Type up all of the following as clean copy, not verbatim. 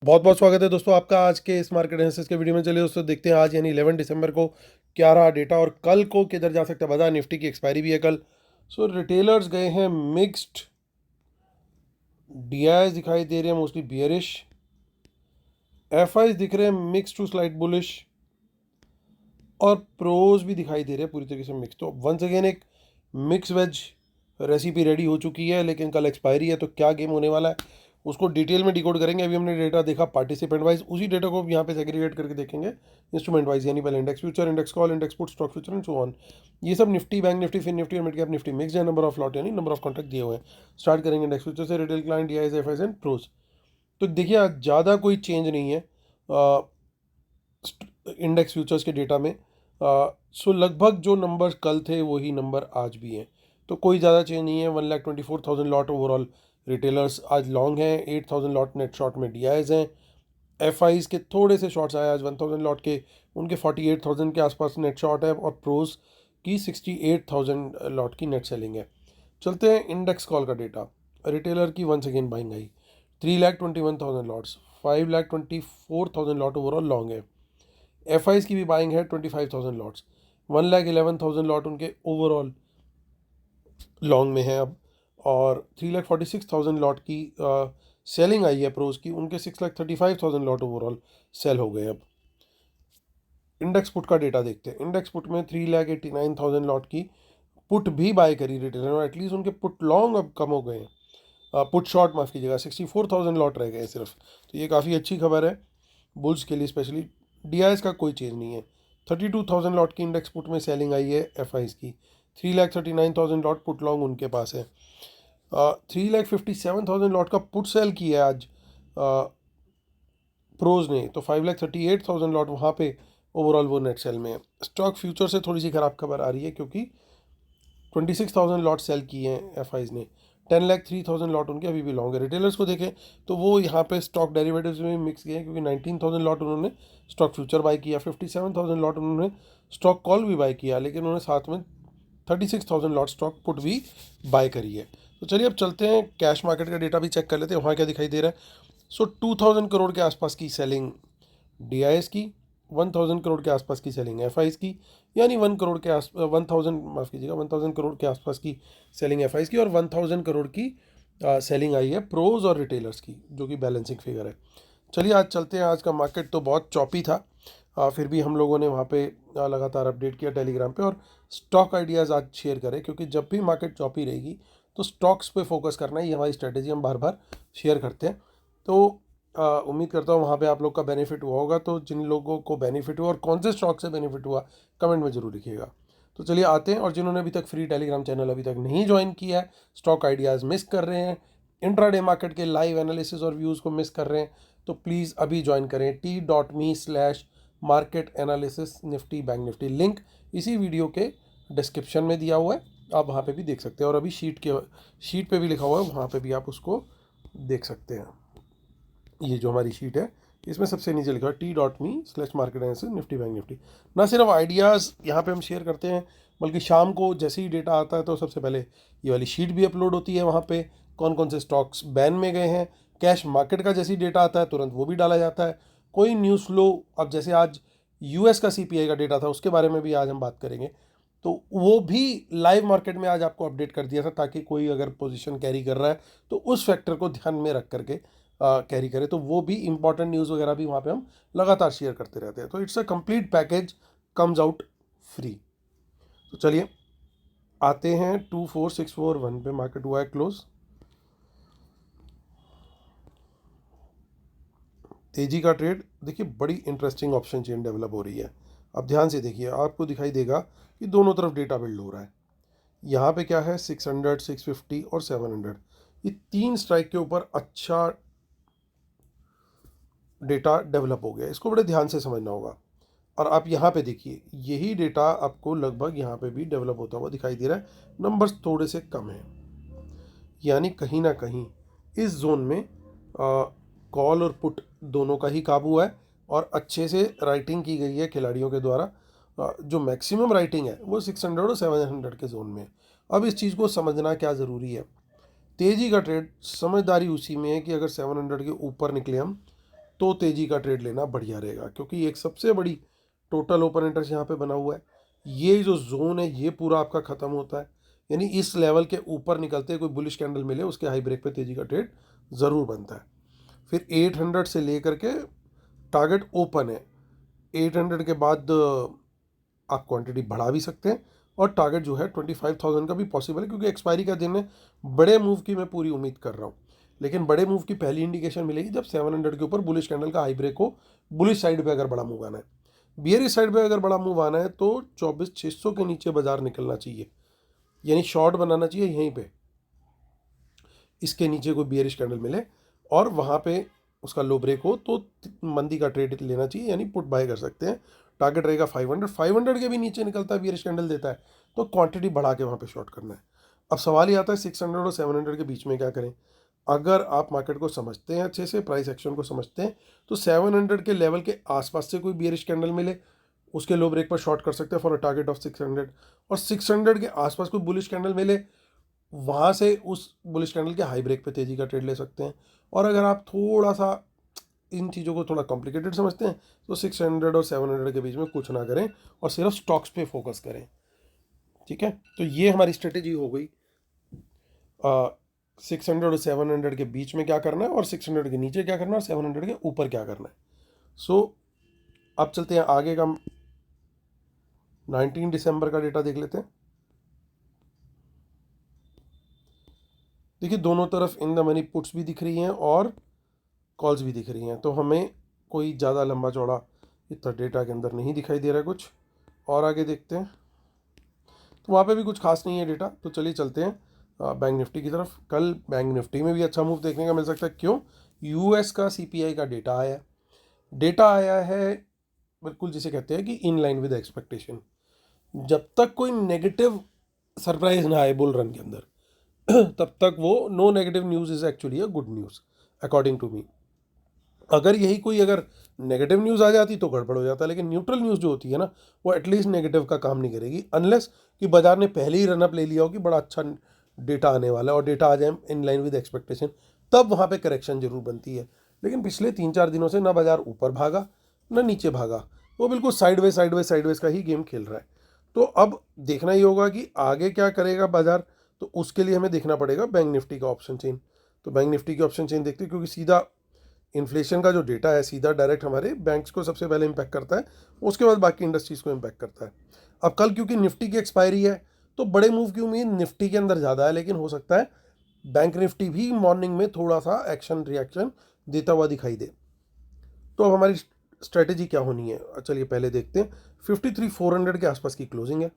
बहुत बहुत स्वागत है दोस्तों आपका आज के इस मार्केट एनालिसिस के वीडियो में। चलिए दोस्तों देखते हैं आज यानी 11 दिसंबर को क्या रहा डेटा और कल को किधर जा सकता है। बाजार निफ्टी की एक्सपायरी भी है कल। सो रिटेलर्स गए हैं मिक्स्ड, डीआईएस दिखाई दे रहे हैं मोस्टली बियरिश, एफआईज दिख रहे हैं मिक्स टू स्लाइट बुलिश और प्रोज भी दिखाई दे रहे हैं पूरी तरीके से मिक्स। तो वंस अगेन एक मिक्स वेज रेसिपी रेडी हो चुकी है, लेकिन कल एक्सपायरी है तो क्या गेम होने वाला है उसको डिटेल में डिकोड करेंगे। अभी हमने डेटा देखा पार्टिसिपेंट वाइज, उसी डेटा को यहाँ पे सेग्रीगेट करके देखेंगे इंस्ट्रूमेंट वाइज, यानी पहले index future, index call, index put, stock future and so on. ये सब निफ्टी, बैंक निफ्टी, फिन निफ्टी और मिड कैप निफ्टी मिक्स है। नंबर ऑफ लॉट यानी नंबर ऑफ कॉन्ट्रैक्ट दिए हुए हैं। स्टार्ट करेंगे इंडेक्स फ्यूचर से, retail client, DIIs, FIIs and pros. तो देखिए आज ज़्यादा कोई चेंज नहीं है इंडेक्स फ्यूचर्स के डेटा में। सो लगभग जो नंबर कल थे वही नंबर आज भी हैं, तो कोई ज़्यादा चेंज नहीं है। 1,24,000 लॉट ओवरऑल रिटेलर्स आज लॉन्ग हैं, 8,000 लॉट नेट शॉर्ट में डीआईज हैं। एफआईज के थोड़े से शॉर्ट्स आए आज 1,000 लॉट के, उनके 48,000 के आसपास नेट शॉर्ट है और प्रोज की 68,000 लॉट की नेट सेलिंग है। चलते हैं इंडेक्स कॉल का डेटा। रिटेलर की once again buying I, 3,21,000 lots, 5,24,000 lot overall long है। एफआईज की भी बाइंग है 25,000 लॉट्स, 1,11,000 लॉट उनके ओवरऑल लॉन्ग में है अब, और 3,46,000 लॉट की सेलिंग आई है प्रोज की, उनके 6,35,000 लॉट ओवरऑल सेल हो गए अब। इंडेक्स पुट का डेटा देखते हैं। इंडेक्स पुट में 3,89,000 लॉट की पुट भी बाय करी रिटेलर में, एटलीस्ट उनके पुट लॉन्ग अब कम हो गए हैं। पुट शॉर्ट माफ़ कीजिएगा, 64,000 लॉट रह गए सिर्फ, तो ये काफ़ी अच्छी खबर है बुल्स के लिए स्पेशली। डीआईएस का कोई चेंज नहीं है, 32,000 लॉट की इंडेक्स पुट में सेलिंग आई है एफआईज की, 3,39,000 लॉट पुट लॉन्ग उनके पास है। 3,57,000 लॉट का पुट सेल किया है आज प्रोज ने, तो 5,38,000 लॉट वहाँ पे ओवरऑल वो नेट सेल में है। स्टॉक फ्यूचर से थोड़ी सी खराब खबर आ रही है क्योंकि 26,000 लॉट सेल किए हैं एफआईज ने, 10,03,000 लॉट उनके अभी भी लॉन्ग है। रिटेलर्स को देखें तो वो यहाँ पे स्टॉक डेरिवेटिव्स में मिक्स गए हैं, क्योंकि 19,000 लॉट उन्होंने स्टॉक फ्यूचर बाय किया, 57,000 लॉट उन्होंने स्टॉक कॉल भी बाय किया, लेकिन उन्होंने साथ में 36,000 लॉट स्टॉक पुट भी बाय करी है। तो चलिए अब चलते हैं कैश मार्केट का डेटा भी चेक कर लेते हैं, वहाँ क्या दिखाई दे रहा है। सो 2,000 करोड़ के आसपास की सेलिंग डीआईएस की, 1,000 करोड़ के आसपास की सेलिंग एफआईज की, यानी 1 करोड़ के आस 1,000 माफ़ कीजिएगा 1,000 करोड़ के आसपास की सेलिंग एफआईज की, और 1,000 करोड़ की सेलिंग आई है प्रोज और रिटेलर्स की, जो कि बैलेंसिंग फिगर है। चलिए आज चलते हैं। आज का मार्केट तो बहुत चॉपी था, फिर भी हम लोगों ने वहाँ पे लगातार अपडेट किया टेलीग्राम पे, और स्टॉक आइडियाज़ आज शेयर करें, क्योंकि जब भी मार्केट चॉपी रहेगी तो स्टॉक्स पे फोकस करना ही हमारी स्ट्रेटेजी, हम बार बार शेयर करते हैं। तो उम्मीद करता हूँ वहाँ पे आप लोग का बेनिफिट हुआ होगा। तो जिन लोगों को बेनिफिट हुआ और कौन से स्टॉक से बेनिफिट हुआ कमेंट में ज़रूर लिखिएगा। तो चलिए आते हैं, और जिन्होंने अभी तक फ्री टेलीग्राम चैनल अभी तक नहीं ज्वाइन किया है, स्टॉक आइडियाज़ मिस कर रहे हैं, इंट्राडे मार्केट के लाइव एनालिसिस और व्यूज़ को मिस कर रहे हैं, तो प्लीज़ अभी ज्वाइन करें t.me/मार्केट analysis nifty bank nifty. Link इसी वीडियो के डिस्क्रिप्शन में दिया हुआ है, आप वहाँ पे भी देख सकते हैं, और अभी शीट पे भी लिखा हुआ है, वहाँ पे भी आप उसको देख सकते हैं। ये जो हमारी शीट है इसमें सबसे नीचे लिखा है t.me/मार्केट एनालिसिस निफ्टी बैंक निफ्टी। ना सिर्फ आइडियाज़ यहाँ पे हम शेयर करते हैं, बल्कि शाम को जैसे ही डेटा आता है तो सबसे पहले ये वाली शीट भी अपलोड होती है, वहाँ पे कौन कौन से स्टॉक्स बैन में गए हैं। कैश मार्केट का जैसे ही डेटा आता है तुरंत वो भी डाला जाता है। कोई न्यूज़ फ्लो, अब जैसे आज यूएस का सीपीआई का डेटा था, उसके बारे में भी आज हम बात करेंगे, तो वो भी लाइव मार्केट में आज आपको अपडेट कर दिया था, ताकि कोई अगर पोजीशन कैरी कर रहा है तो उस फैक्टर को ध्यान में रख करके कैरी करे, तो वो भी इंपॉर्टेंट न्यूज़ वगैरह भी वहाँ पे हम लगातार शेयर करते रहते हैं। तो it's a complete package, comes out free. तो चलिए आते हैं 24,641 पे मार्केट हुआ है क्लोज। तेजी का ट्रेड देखिए, बड़ी इंटरेस्टिंग ऑप्शन चेन डेवलप हो रही है। अब ध्यान से देखिए, आपको दिखाई देगा कि दोनों तरफ डेटा बिल्ड हो रहा है। यहाँ पे क्या है, 600, 650 और 700, ये तीन स्ट्राइक के ऊपर अच्छा डेटा डेवलप हो गया। इसको बड़े ध्यान से समझना होगा। और आप यहाँ पे देखिए, यही डेटा आपको लगभग यहाँ पे भी डेवलप होता हुआ दिखाई दे रहा है, नंबर्स थोड़े से कम हैं, यानी कहीं ना कहीं इस जोन में कॉल और पुट दोनों का ही काबू है, और अच्छे से राइटिंग की गई है खिलाड़ियों के द्वारा। जो मैक्सिमम राइटिंग है वो 600 और 700 के जोन में है। अब इस चीज़ को समझना क्या ज़रूरी है। तेज़ी का ट्रेड समझदारी उसी में है कि अगर 700 के ऊपर निकले हम तो तेज़ी का ट्रेड लेना बढ़िया रहेगा, क्योंकि एक सबसे बड़ी टोटल ओपन इंटरेस्ट यहाँ पे बना हुआ है। ये जो जोन है ये पूरा आपका ख़त्म होता है, यानी इस लेवल के ऊपर निकलते कोई बुलिश कैंडल मिले उसके हाई ब्रेक पे तेज़ी का ट्रेड ज़रूर बनता है। फिर 800 से लेकर के टारगेट ओपन है, 800 के बाद आप क्वांटिटी बढ़ा भी सकते हैं, और टारगेट जो है 25,000 का भी पॉसिबल है, क्योंकि एक्सपायरी का दिन है। बड़े मूव की मैं पूरी उम्मीद कर रहा हूँ, लेकिन बड़े मूव की पहली इंडिकेशन मिलेगी जब 700 के ऊपर बुलिश कैंडल का हाई ब्रेक हो, बुलिश साइड पे अगर बड़ा मूव आना है। बियरिश साइड पे अगर बड़ा मूव आना है तो 24,600 के नीचे बाजार निकलना चाहिए, यानी शॉर्ट बनाना चाहिए यहीं पे, इसके नीचे कोई बियरिश कैंडल मिले और वहाँ पे उसका लो ब्रेक हो तो मंदी का ट्रेड लेना चाहिए, यानी पुट बाय कर सकते हैं। टारगेट रहेगा 500 के भी नीचे निकलता है, बियरिश कैंडल देता है, तो क्वांटिटी बढ़ा के वहाँ पे शॉर्ट करना है। अब सवाल ये आता है 600 और 700 के बीच में क्या करें। अगर आप मार्केट को समझते हैं अच्छे से, प्राइस एक्शन को समझते हैं, तो 700 के लेवल के आसपास से कोई बियरिश कैंडल मिले उसके लो ब्रेक पर शॉर्ट कर सकते हैं फॉर अ टारगेट ऑफ 600, और 600 के आसपास कोई बुलिश कैंडल मिले वहाँ से उस बुलिश कैंडल के हाई ब्रेक पे तेज़ी का ट्रेड ले सकते हैं। और अगर आप थोड़ा सा इन चीज़ों को थोड़ा कॉम्प्लिकेटेड समझते हैं तो 600 और 700 के बीच में कुछ ना करें और सिर्फ स्टॉक्स पे फोकस करें। ठीक है, तो ये हमारी स्ट्रेटेजी हो गई। 600 और 700 के बीच में क्या करना है, और 600 के नीचे क्या करना है, और 700 के ऊपर क्या करना है। सो अब चलते हैं आगे का, 19 दिसंबर का डेटा देख लेते हैं। देखिए दोनों तरफ इन द मनी पुट्स भी दिख रही हैं और कॉल्स भी दिख रही हैं, तो हमें कोई ज़्यादा लंबा चौड़ा इतना डेटा के अंदर नहीं दिखाई दे रहा है कुछ। और आगे देखते हैं, तो वहाँ पे भी कुछ खास नहीं है डेटा। तो चलिए चलते हैं बैंक निफ्टी की तरफ। कल बैंक निफ्टी में भी अच्छा मूव देखने का मिल सकता है। क्यों? यूएस का सीपीआई का डेटा आया, डेटा आया है बिल्कुल जिसे कहते हैं कि इन लाइन विद एक्सपेक्टेशन। जब तक कोई नेगेटिव सरप्राइज ना आए बुल रन के अंदर तब तक वो no negative news is actually a good news according to me. अगर यही कोई अगर नेगेटिव न्यूज़ आ जाती तो गड़बड़ हो जाता, लेकिन न्यूट्रल न्यूज़ जो होती है ना वो एटलीस्ट नेगेटिव का काम नहीं करेगी, अनलेस कि बाजार ने पहले ही रनअप ले लिया हो कि बड़ा अच्छा डेटा आने वाला है और डेटा आ जाए इन लाइन विद एक्सपेक्टेशन, तब वहाँ पे करेक्शन जरूर बनती है। लेकिन पिछले 3-4 दिनों से ना बाजार ऊपर भागा ना नीचे भागा, वो बिल्कुल साइडवेज का ही गेम खेल रहा है। तो अब देखना ही होगा कि आगे क्या करेगा बाजार, तो उसके लिए हमें देखना पड़ेगा बैंक निफ्टी का ऑप्शन चेन। तो बैंक निफ्टी की ऑप्शन चेन देखते हैं, क्योंकि सीधा इन्फ्लेशन का जो डेटा है सीधा डायरेक्ट हमारे बैंक्स को सबसे पहले इम्पैक्ट करता है, उसके बाद बाकी इंडस्ट्रीज़ को इम्पैक्ट करता है। अब कल क्योंकि निफ्टी की एक्सपायरी है तो बड़े मूव की उम्मीद निफ्टी के अंदर ज़्यादा है, लेकिन हो सकता है बैंक निफ्टी भी मॉर्निंग में थोड़ा सा एक्शन रिएक्शन देता हुआ दिखाई दे। तो अब हमारी स्ट्रेटेजी क्या होनी है, चलिए पहले देखते हैं। 53,400 के आसपास की क्लोजिंग है,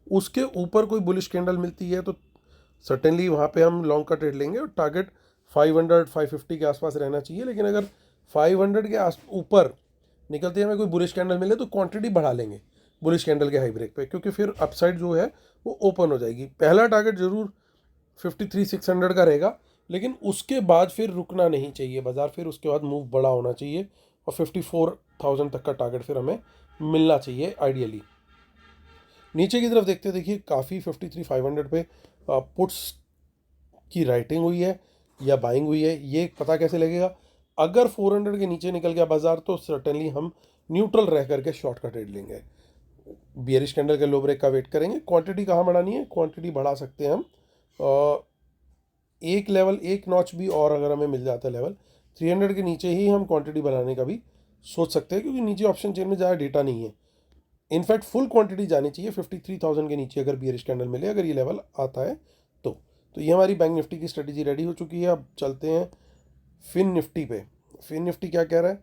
उसके ऊपर कोई बुलिश कैंडल मिलती है तो सर्टेनली वहाँ पे हम लॉन्ग का ट्रेड लेंगे, और टारगेट 500-550 के आसपास रहना चाहिए। लेकिन अगर 500 के आस ऊपर निकलते हमें कोई बुलिश कैंडल मिले तो क्वांटिटी बढ़ा लेंगे बुलिश कैंडल के हाई ब्रेक पे, क्योंकि फिर अपसाइड जो है वो ओपन हो जाएगी। पहला टारगेट जरूर 53,600 का रहेगा, लेकिन उसके बाद फिर रुकना नहीं चाहिए बाजार, फिर उसके बाद मूव बड़ा होना चाहिए और 54,000 तक का टारगेट फिर हमें मिलना चाहिए आइडियली। नीचे की तरफ देखते देखिए काफ़ी 53,500 पे पुट्स की राइटिंग हुई है या बाइंग हुई है, ये पता कैसे लगेगा? अगर 400 के नीचे निकल गया बाजार तो सर्टेनली हम न्यूट्रल रह करके शॉर्ट का ट्रेड लेंगे, बियरिश कैंडल के लो ब्रेक का वेट करेंगे। क्वांटिटी कहाँ बढ़ानी है? क्वांटिटी बढ़ा सकते हैं हम एक लेवल एक नॉच भी, और अगर हमें मिल जाता है लेवल 300 के नीचे ही हम क्वांटिटी बढ़ाने का भी सोच सकते हैं, क्योंकि नीचे ऑप्शन चेन में ज़्यादा डेटा नहीं है। इनफैक्ट फुल क्वांटिटी जानी चाहिए 53,000 के नीचे अगर बियरिश कैंडल मिले, अगर ये लेवल आता है तो ये हमारी बैंक निफ्टी की स्ट्रेटेजी रेडी हो चुकी है। अब चलते हैं फिन निफ्टी पे। फिन निफ्टी क्या कह रहा है?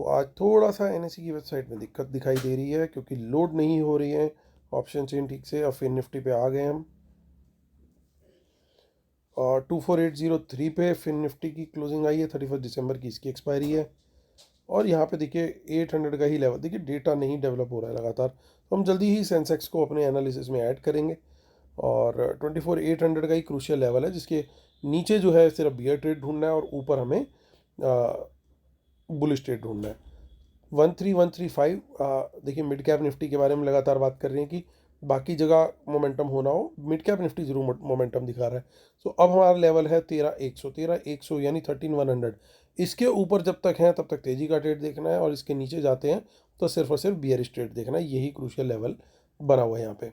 आज थोड़ा सा एनएसई की वेबसाइट में दिक्कत दिखाई दे रही है, क्योंकि लोड नहीं हो रही है ऑप्शन चेन ठीक से। अब फिन निफ्टी पे आ गए हम, और 24,803 पे फिन निफ्टी की क्लोजिंग आई है। 31 दिसंबर की इसकी एक्सपायरी है, और यहाँ पे देखिए 800 का ही लेवल। देखिए डेटा नहीं डेवलप हो रहा है लगातार, तो हम जल्दी ही सेंसेक्स को अपने एनालिसिस में ऐड करेंगे। और 24,800 का ही क्रूशियल लेवल है, जिसके नीचे जो है सिर्फ बियर ट्रेड ढूंढना है और ऊपर हमें बुलिश ट्रेड ढूंढना है। 13,135 देखिए मिड कैप निफ्टी के बारे में लगातार बात कर रहे हैं कि बाकी जगह मोमेंटम होना हो, मिड कैप निफ्टी जरूर मोमेंटम दिखा रहा है। सो अब हमारा लेवल है 13,100 यानी 13,100। इसके ऊपर जब तक हैं तब तक तेज़ी का ट्रेड देखना है, और इसके नीचे जाते हैं तो सिर्फ और सिर्फ बियरिश ट्रेड देखना है। यही क्रूशियल लेवल बना हुआ है यहाँ पे।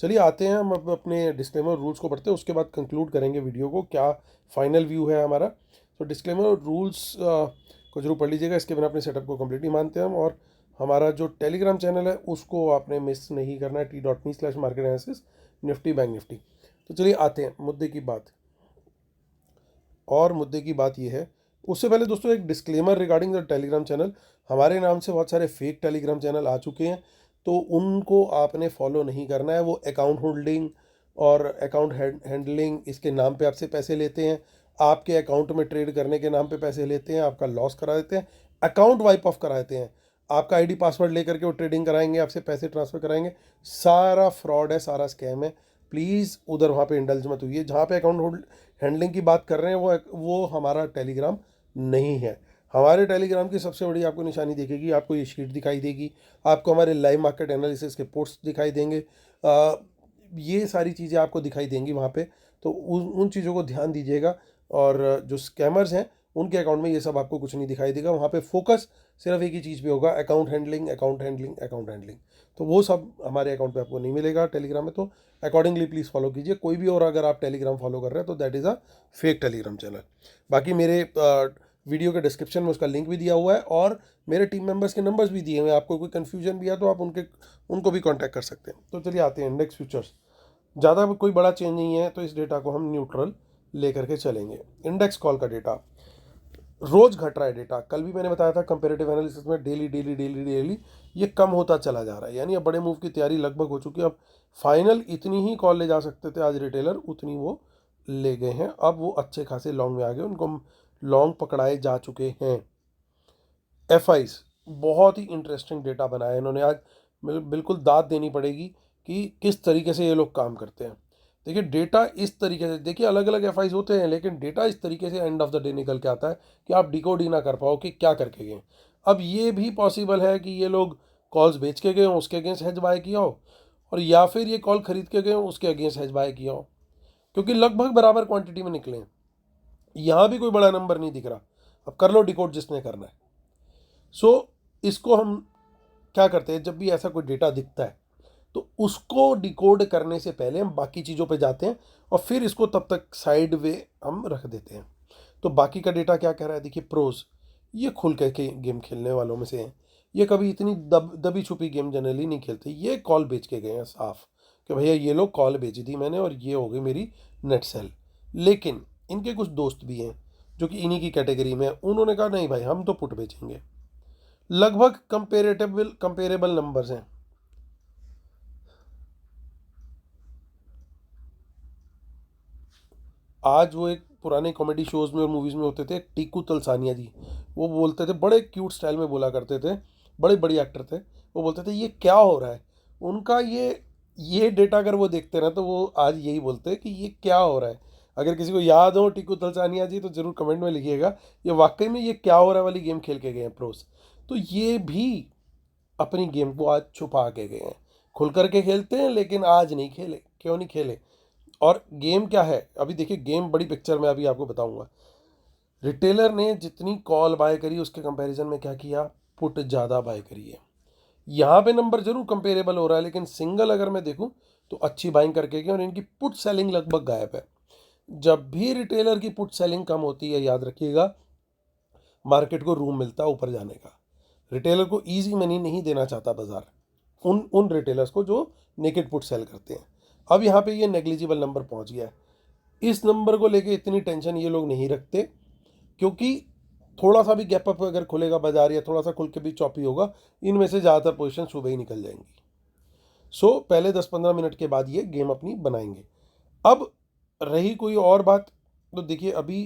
चलिए आते हैं हम अब अपने डिस्क्लेमर रूल्स को पढ़ते हैं, उसके बाद कंक्लूड करेंगे वीडियो को, क्या फाइनल व्यू है हमारा। तो डिस्क्लेमर रूल्स को जरूर पढ़ लीजिएगा, इसके बिना अपने सेटअप को कंप्लीट नहीं मानते हम। और हमारा जो टेलीग्राम चैनल है उसको आपने मिस नहीं करना है, t.me/market analysis Nifty bank Nifty. तो चलिए आते हैं मुद्दे की बात। और मुद्दे की बात यह है, उससे पहले दोस्तों एक disclaimer regarding the Telegram channel. हमारे नाम से बहुत सारे फेक टेलीग्राम चैनल आ चुके हैं, तो उनको आपने फॉलो नहीं करना है। वो अकाउंट होल्डिंग और अकाउंट हैंडलिंग इसके नाम पे आपसे पैसे लेते हैं, आपके अकाउंट में ट्रेड करने के नाम पे पैसे लेते हैं, आपका लॉस करा देते हैं, अकाउंट वाइप ऑफ करा देते हैं, आपका आईडी पासवर्ड लेकर के वो ट्रेडिंग कराएंगे, आपसे पैसे ट्रांसफ़र कराएंगे। सारा फ्रॉड है, सारा स्कैम है। प्लीज़ उधर वहाँ पे इंडल्ज मत हुई। जहाँ पे अकाउंट हैंडलिंग की बात कर रहे हैं वो हमारा टेलीग्राम नहीं है। हमारे टेलीग्राम की सबसे बड़ी आपको निशानी दिखेगी, आपको ये शीट दिखाई देगी, आपको हमारे लाइव मार्केट एनालिसिस के पोस्ट्स दिखाई देंगे, ये सारी चीज़ें आपको दिखाई देंगी वहाँ पे। तो उन चीज़ों को ध्यान दीजिएगा। और जो स्कैमर्स हैं उनके अकाउंट में ये सब आपको कुछ नहीं दिखाई देगा। वहाँ पे फोकस सिर्फ एक ही चीज़ पे होगा, account handling, account handling, account handling. तो वो सब हमारे अकाउंट पे आपको नहीं मिलेगा टेलीग्राम में। तो अकॉर्डिंगली प्लीज़ फॉलो कीजिए। कोई भी और अगर आप टेलीग्राम फॉलो कर रहे हैं तो that is a fake Telegram channel. बाकी मेरे वीडियो के डिस्क्रिप्शन में उसका लिंक भी दिया हुआ है, और मेरे टीम मेंबर्स के नंबर्स भी दिए हुए हैं। आपको कोई कन्फ्यूजन भी है तो आप उनको भी कॉन्टैक्ट कर सकते हैं। तो चलिए आते हैं इंडेक्स फ्यूचर्स। ज़्यादा कोई बड़ा चेंज नहीं है, तो इस डेटा को हम न्यूट्रल लेकर के चलेंगे। इंडेक्स कॉल का डेटा रोज घट रहा है। डेटा कल भी मैंने बताया था कंपेरेटिव एनालिसिस में, डेली डेली डेली डेली ये कम होता चला जा रहा है। यानी अब बड़े मूव की तैयारी लगभग हो चुकी है। अब फाइनल इतनी ही कॉल ले जा सकते थे आज रिटेलर, उतनी वो ले गए हैं। अब वो अच्छे खासे लॉन्ग में आ गए, उनको लॉन्ग पकड़ाए जा चुके हैं। एफआईज बहुत ही इंटरेस्टिंग डेटा बनाया इन्होंने आज, बिल्कुल दाद देनी पड़ेगी कि किस तरीके से ये लोग काम करते हैं। देखिए डेटा इस तरीके से, देखिए अलग अलग एफआईज होते हैं, लेकिन डेटा इस तरीके से एंड ऑफ द डे निकल के आता है कि आप डिकोड ही ना कर पाओ कि क्या करके गए। अब ये भी पॉसिबल है कि ये लोग कॉल्स बेच के गए हों, उसके अगेंस्ट हेज बाय किया हो, और या फिर ये कॉल खरीद के गए हों, उसके अगेंस्ट हेज बाय किया हो, क्योंकि लगभग बराबर क्वांटिटी में निकले हैं। यहाँ भी कोई बड़ा नंबर नहीं दिख रहा। अब कर लो डिकोड जिसने करना है। सो इसको हम क्या करते हैं, जब भी ऐसा कोई डेटा दिखता है तो उसको डिकोड करने से पहले हम बाकी चीज़ों पे जाते हैं, और फिर इसको तब तक साइड वे हम रख देते हैं। तो बाकी का डेटा क्या कह रहा है, देखिए प्रोज ये खुल के गेम खेलने वालों में से हैं। ये कभी इतनी दबी छुपी गेम जनरली नहीं खेलते। ये कॉल बेच के गए हैं साफ कि भैया ये लोग कॉल बेची थी मैंने और ये हो गई मेरी नेट सेल। लेकिन इनके कुछ दोस्त भी हैं जो कि इन्हीं की कैटेगरी में हैं। उन्होंने कहा नहीं भाई हम तो पुट बेचेंगे। लगभग कंपेरेबल नंबर्स हैं। आज वो एक पुराने कॉमेडी शोज में और मूवीज़ में होते थे, टीकू तलसानिया जी, वो बोलते थे, बड़े क्यूट स्टाइल में बोला करते थे, बड़े बड़ी एक्टर थे। वो बोलते थे ये क्या हो रहा है। उनका ये डेटा अगर वो देखते ना तो वो आज यही बोलते कि ये क्या हो रहा है। अगर किसी को याद हो टीकू तलसानिया जी तो ज़रूर कमेंट में लिखिएगा, ये वाकई में ये क्या हो रहा है वाली गेम खेल के गए हैं प्रोस। तो ये भी अपनी गेम को आज छुपा के गए हैं। खुल करके खेलते हैं लेकिन आज नहीं खेले। क्यों नहीं खेले? और गेम क्या है अभी देखिए, गेम बड़ी पिक्चर में अभी आपको बताऊंगा। रिटेलर ने जितनी कॉल बाय करी उसके कंपैरिजन में क्या किया, पुट ज़्यादा बाय करी है। यहाँ पे नंबर जरूर कंपेरेबल हो रहा है, लेकिन सिंगल अगर मैं देखूं तो अच्छी बाइंग करके गए और इनकी पुट सेलिंग लगभग गायब है। जब भी रिटेलर की पुट सेलिंग कम होती है, याद रखिएगा मार्केट को रूम मिलता है ऊपर जाने का। रिटेलर को ईजी मनी नहीं देना चाहता बाजार, उन उन रिटेलर्स को जो नेकेड पुट सेल करते हैं। अब यहाँ पे ये नेग्लिजिबल नंबर पहुँच गया है। इस नंबर को लेके इतनी टेंशन ये लोग नहीं रखते, क्योंकि थोड़ा सा भी गैप अप अगर खुलेगा बाजार या थोड़ा सा खुल के भी चॉपी होगा, इनमें से ज़्यादातर पोजीशन सुबह ही निकल जाएंगी। सो पहले 10-15 मिनट के बाद ये गेम अपनी बनाएंगे। अब रही कोई और बात, तो देखिए अभी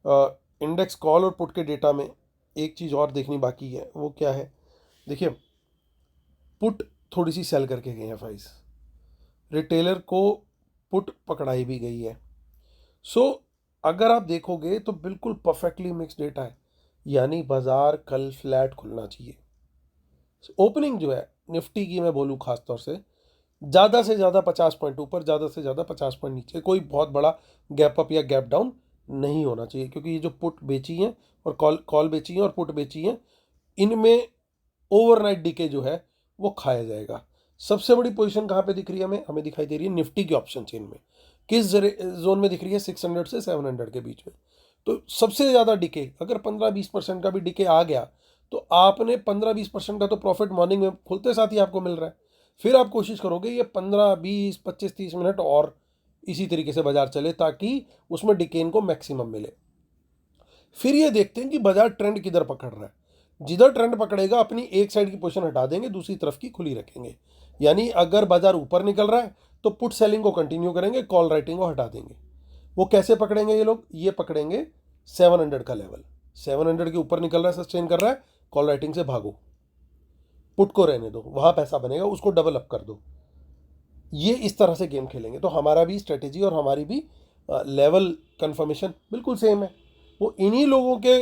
इंडेक्स कॉल और पुट के डेटा में एक चीज़ और देखनी बाकी है। वो क्या है, देखिए पुट थोड़ी सी सेल करके गए हैं फाइज, रिटेलर को पुट पकड़ाई भी गई है। सो अगर आप देखोगे तो बिल्कुल परफेक्टली मिक्स डेटा है, यानी बाजार कल फ्लैट खुलना चाहिए। ओपनिंग जो है निफ्टी की मैं बोलूँ खास तौर से ज़्यादा से ज़्यादा 50 पॉइंट ऊपर, ज़्यादा से ज़्यादा 50 पॉइंट नीचे, कोई बहुत बड़ा गैप अप या गैप डाउन नहीं होना चाहिए, क्योंकि ये जो पुट बेची हैं और कॉल बेची हैं और पुट बेची हैं, इनमें ओवरनाइट डीके जो है वो खाया जाएगा। सबसे बड़ी पोजीशन कहाँ पे दिख रही है हमें दिखाई दे रही है निफ्टी की ऑप्शन चेन में। किस जोन में दिख रही है? 600 से 700 के बीच में। तो सबसे ज़्यादा डीके, अगर 15-20% का भी डीके आ गया तो आपने 15-20% का तो प्रॉफिट मॉर्निंग में खुलते साथ ही आपको मिल रहा है। फिर आप कोशिश करोगे ये 15-20-25-30 मिनट और इसी तरीके से बाजार चले ताकि उसमें डिकेन को मैक्सिमम मिले। फिर ये देखते हैं कि बाजार ट्रेंड किधर पकड़ रहा है। जिधर ट्रेंड पकड़ेगा अपनी एक साइड की पोजीशन हटा देंगे, दूसरी तरफ की खुली रखेंगे। यानी अगर बाजार ऊपर निकल रहा है तो पुट सेलिंग को कंटिन्यू करेंगे, कॉल राइटिंग को हटा देंगे। वो कैसे पकड़ेंगे ये लोग? ये पकड़ेंगे 700 का लेवल, 700 के ऊपर निकल रहा है, सस्टेन कर रहा है, कॉल राइटिंग से भागो, पुट को रहने दो, वहां पैसा बनेगा, उसको डबल अप कर दो। ये इस तरह से गेम खेलेंगे। तो हमारा भी स्ट्रेटेजी और हमारी भी लेवल कंफर्मेशन बिल्कुल सेम है। वो इन्हीं लोगों के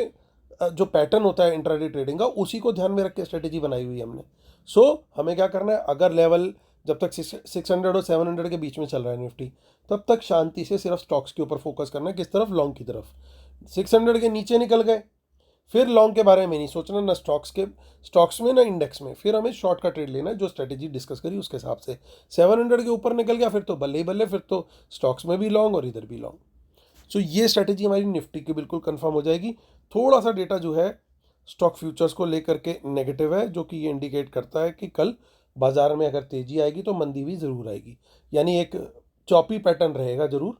जो पैटर्न होता है इंट्राडे ट्रेडिंग का, उसी को ध्यान में रख के स्ट्रेटेजी बनाई हुई है हमने। हमें क्या करना है, अगर लेवल जब तक 600 और 700 के बीच में चल रहा है निफ्टी, तब तक शांति से सिर्फ स्टॉक्स के ऊपर फोकस करना है। किस तरफ? लॉन्ग की तरफ। 600 के नीचे निकल गए, फिर लॉन्ग के बारे में नहीं सोचना, ना स्टॉक्स में ना इंडेक्स में। फिर हमें शॉर्ट का ट्रेड लेना है, जो स्ट्रेटेजी डिस्कस करी उसके हिसाब से। 700 के ऊपर निकल गया फिर तो बल्ले ही बल्ले, फिर तो स्टॉक्स में भी लॉन्ग और इधर भी लॉन्ग। ये स्ट्रेटेजी हमारी निफ्टी की बिल्कुल कंफर्म हो जाएगी। थोड़ा सा डेटा जो है स्टॉक फ्यूचर्स को लेकर के नेगेटिव है, जो कि ये इंडिकेट करता है कि कल बाजार में अगर तेजी आएगी तो मंदी भी ज़रूर आएगी। यानी एक चॉपी पैटर्न रहेगा ज़रूर।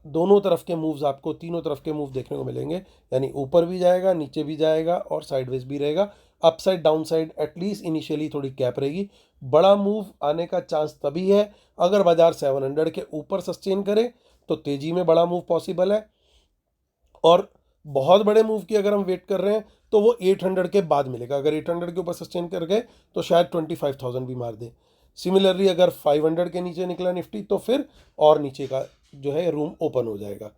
दोनों तरफ के मूव्स, आपको तीनों तरफ के मूव देखने को मिलेंगे। यानी ऊपर भी जाएगा, नीचे भी जाएगा और साइडवेज भी रहेगा। Upside down side at least initially थोड़ी कैप रहेगी। बड़ा मूव आने का चांस तभी है अगर बाजार 700 के ऊपर सस्टेन करे, तो तेजी में बड़ा मूव पॉसिबल है। और बहुत बड़े मूव की अगर हम वेट कर रहे हैं तो वो 800 के बाद मिलेगा। अगर 800 के ऊपर सस्टेन कर गए तो शायद 25,000 भी मार दे। सिमिलरली अगर 500 के नीचे निकला निफ्टी तो फिर और नीचे का जो है रूम ओपन हो जाएगा।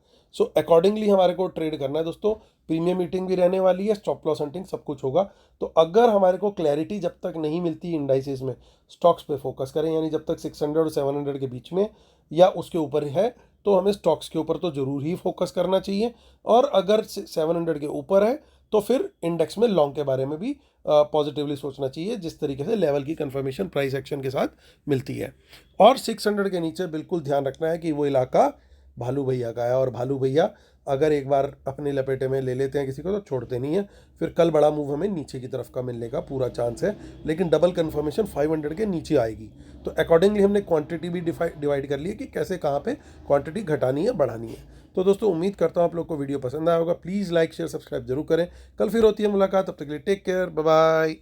अकॉर्डिंगली हमारे को ट्रेड करना है दोस्तों। प्रीमियम मीटिंग भी रहने वाली है, स्टॉप लॉस हंटिंग सब कुछ होगा। तो अगर हमारे को क्लैरिटी जब तक नहीं मिलती इंडाइसेस में, स्टॉक्स पे फोकस करें। यानी जब तक 600 और 700 के बीच में या उसके ऊपर है तो हमें स्टॉक्स के ऊपर तो ज़रूर ही फोकस करना चाहिए। और अगर 700 के ऊपर है तो फिर इंडेक्स में लॉन्ग के बारे में भी पॉजिटिवली सोचना चाहिए, जिस तरीके से लेवल की कंफर्मेशन प्राइस एक्शन के साथ मिलती है। और 600 के नीचे बिल्कुल ध्यान रखना है कि वो इलाका भालू भैया का है, और भालू भैया अगर एक बार अपने लपेटे में ले लेते हैं किसी को तो छोड़ते नहीं है। फिर कल बड़ा मूव हमें नीचे की तरफ का मिलने का पूरा चांस है, लेकिन डबल कंफर्मेशन 500 के नीचे आएगी। तो अकॉर्डिंगली हमने क्वांटिटी भी डिवाइड कर ली है कि कैसे कहाँ पे क्वांटिटी घटानी है बढ़ानी है। तो दोस्तों उम्मीद करता हूँ आप लोग को वीडियो पसंद आया होगा। प्लीज़ लाइक शेयर सब्सक्राइब जरूर करें। कल फिर होती है मुलाकात, तब तक के लिए टेक केयर, बाय बाय।